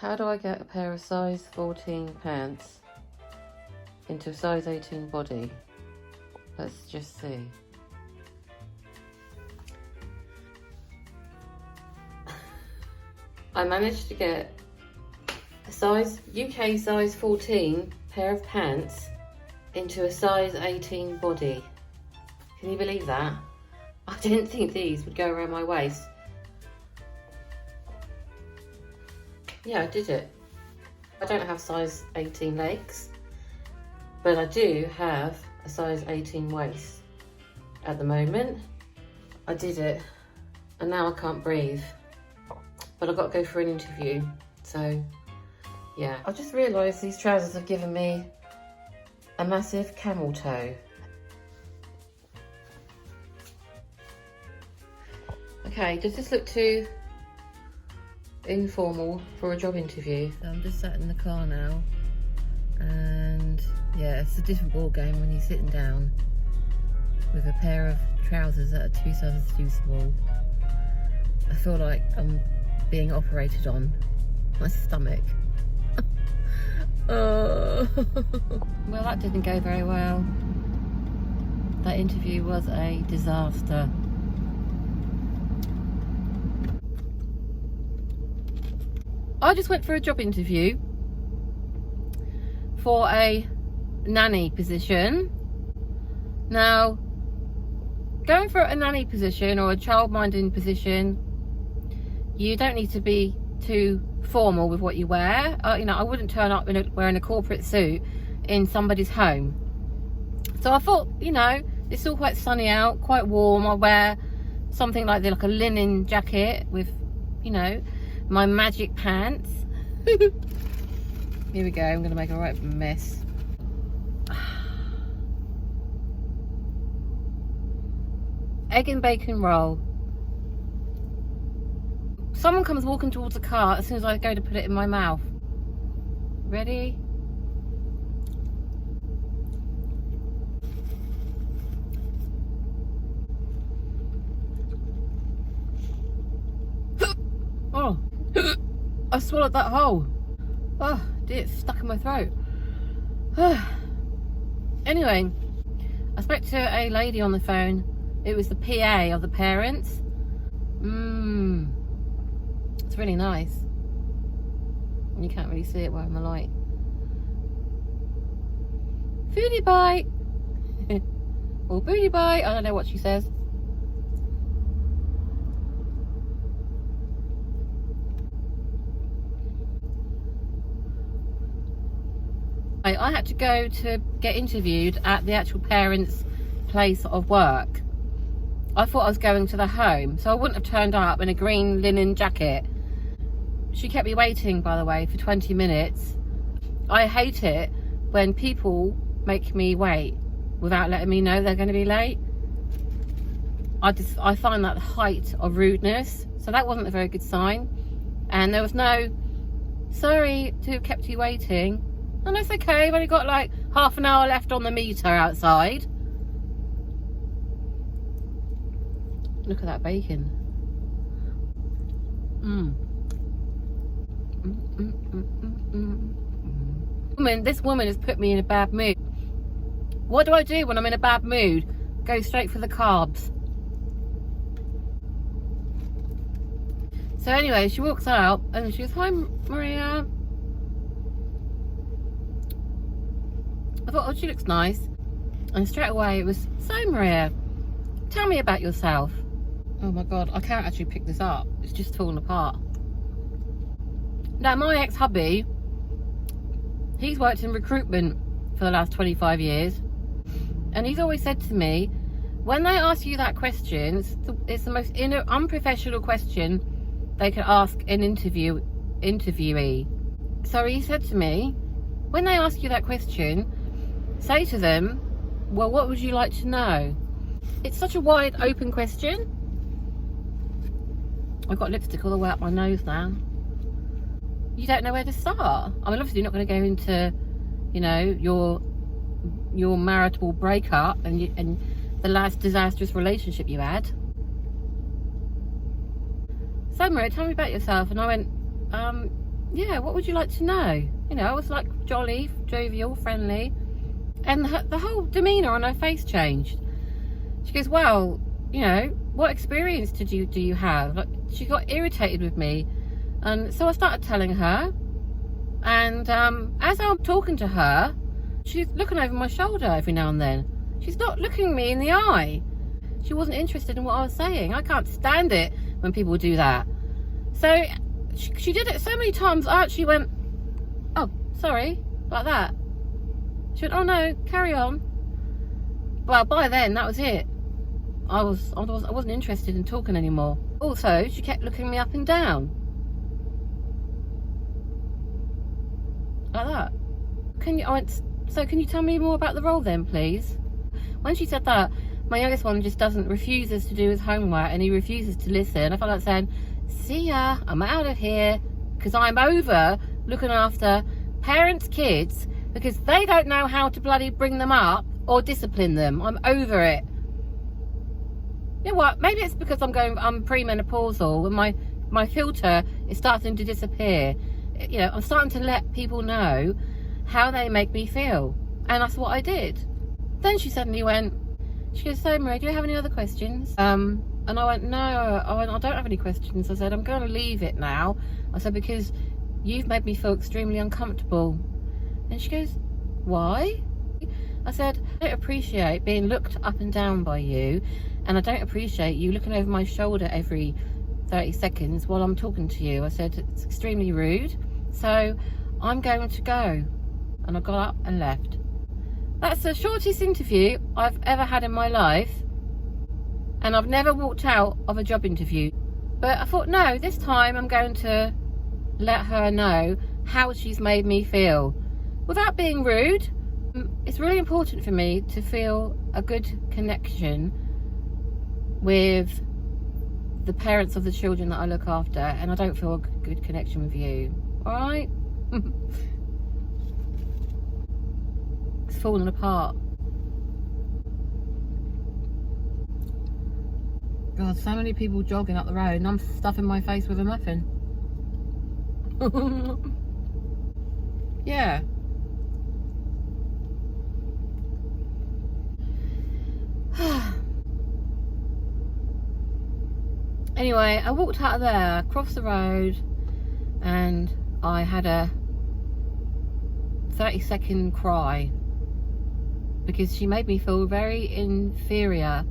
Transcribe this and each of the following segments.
How do I get a pair of size 14 pants into a size 18 body? Let's just see. I managed to get a UK size 14 pair of pants into a size 18 body. Can you believe that? I didn't think these would go around my waist. Yeah, I did it. I don't have size 18 legs, but I do have a size 18 waist at the moment. I did it, and now I can't breathe. But I've got to go for an interview, so yeah. I just realised these trousers have given me a massive camel toe. Okay, does this look too informal for a job interview? So I'm just sat in the car now, and yeah, it's a different ball game when you're sitting down with a pair of trousers that are 2 sizes too small. I feel like I'm being operated on my stomach. Oh. Well, that didn't go very well. That interview was a disaster. I just went for a job interview for a nanny position. Now, going for a nanny position or a childminding position, you don't need to be too formal with what you wear. You know, I wouldn't turn up wearing a corporate suit in somebody's home. So I thought, you know, it's all quite sunny out, quite warm. I'll wear something like a linen jacket with, you know, my magic pants. Here we go, I'm gonna make a right mess. Egg and bacon roll. Someone comes walking towards the car as soon as I go to put it in my mouth. Ready? Oh, I swallowed that whole. Oh dear, it's stuck in my throat. Anyway, I spoke to a lady on the phone. It was the PA of the parents. It's really nice. You can't really see it where I'm a light. Foodie bite. Or booty bite. I don't know what she says. I had to go to get interviewed at the actual parents' place of work. I thought I was going to the home, so I wouldn't have turned up in a green linen jacket. She kept me waiting, by the way, for 20 minutes. I hate it when people make me wait without letting me know they're going to be late. I find that the height of rudeness, so that wasn't a very good sign. And there was no, sorry to have kept you waiting. And that's okay, I've only got like half an hour left on the meter outside. Look at that bacon. This woman has put me in a bad mood. What do I do when I'm in a bad mood? Go straight for the carbs. So anyway, she walks out and she goes, "Hi Maria." I thought, oh, she looks nice. And straight away it was, "So Maria, tell me about yourself." Oh my God, I can't actually pick this up. It's just falling apart. Now, my ex-hubby, he's worked in recruitment for the last 25 years. And he's always said to me, when they ask you that question, it's the most unprofessional question they can ask an interviewee. So he said to me, when they ask you that question, say to them, well, what would you like to know? It's such a wide open question. I've got lipstick all the way up my nose now. You don't know where to start. I mean, obviously you're not going to go into, you know, your marital breakup and the last disastrous relationship you had. "So Maria, tell me about yourself." And I went, yeah, what would you like to know? You know, I was like jolly, jovial, friendly, and the whole demeanour on her face changed. She goes, well, you know, what experience do you have? Like, she got irritated with me, and so I started telling her. And as I'm talking to her, she's looking over my shoulder every now and then. She's not looking me in the eye. She wasn't interested in what I was saying. I can't stand it when people do that. So she did it so many times. I actually went, oh, sorry, like that. She went, oh no, carry on. Well, by then, that was it. I wasn't interested in talking anymore. Also, she kept looking me up and down. Like that. Can you tell me more about the role then, please? When she said that, my youngest one just refuses to do his homework, and he refuses to listen. I felt like saying, see ya, I'm out of here, because I'm over looking after parents' kids because they don't know how to bloody bring them up or discipline them. I'm over it. You know what? Maybe it's because I'm premenopausal and my filter is starting to disappear. You know, I'm starting to let people know how they make me feel, and that's what I did. Then she suddenly went, she goes, so Marie, do you have any other questions? And I went, no, I don't have any questions. I said, I'm going to leave it now. I said, because you've made me feel extremely uncomfortable. And she goes, why? I said, I don't appreciate being looked up and down by you, and I don't appreciate you looking over my shoulder every 30 seconds while I'm talking to you. I said, it's extremely rude, so I'm going to go. And I got up and left. That's the shortest interview I've ever had in my life, and I've never walked out of a job interview. But I thought, no, this time I'm going to let her know how she's made me feel without being rude. It's really important for me to feel a good connection with the parents of the children that I look after, and I don't feel a good connection with you. All right? It's falling apart. God, so many people jogging up the road, and I'm stuffing my face with a muffin. Yeah. Anyway, I walked out of there, crossed the road, and I had a 30-second cry because she made me feel very inferior.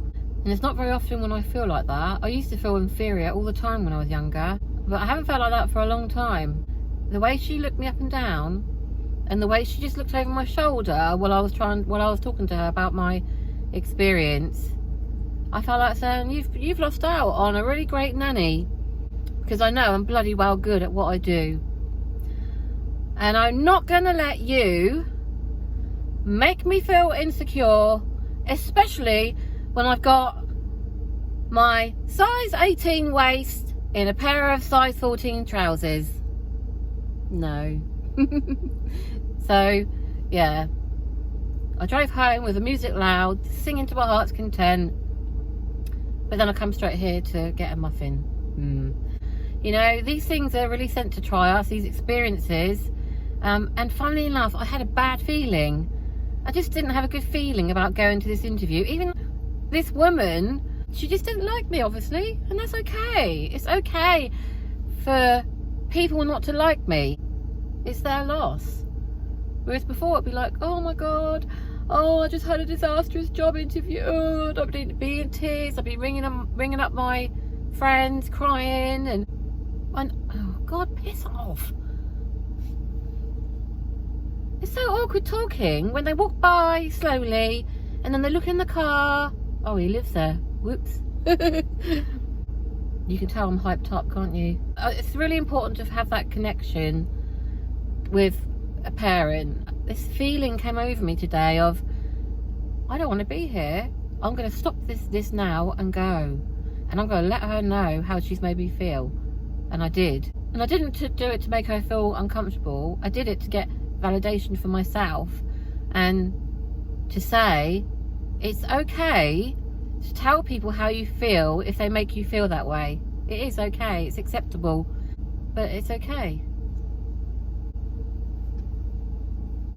And it's not very often when I feel like that. I used to feel inferior all the time when I was younger, but I haven't felt like that for a long time. The way she looked me up and down, and the way she just looked over my shoulder while I was talking to her about my experience, I felt like saying, you've lost out on a really great nanny, because I know I'm bloody well good at what I do. And I'm not going to let you make me feel insecure, especially when I've got my size 18 waist in a pair of size 14 trousers. No. So, yeah. I drove home with the music loud, singing to my heart's content. But then I come straight here to get a muffin. You know, these things are really sent to try us, these experiences. And funnily enough, I had a bad feeling. I just didn't have a good feeling about going to this interview. Even this woman, she just didn't like me, obviously. And that's okay. It's okay for people not to like me. It's their loss. Whereas before it'd be like, oh my God, oh, I just had a disastrous job interview. Oh, I'd be in tears. I'd be ringing up my friends, crying, and oh God, piss off. It's so awkward talking when they walk by slowly and then they look in the car. Oh, he lives there. Whoops. You can tell I'm hyped up, can't you? It's really important to have that connection with a parent. This feeling came over me today of, I don't want to be here. I'm going to stop this now and go. And I'm going to let her know how she's made me feel. And I did. And I didn't do it to make her feel uncomfortable. I did it to get validation for myself, and to say it's okay to tell people how you feel if they make you feel that way. It is okay. It's acceptable. But it's okay.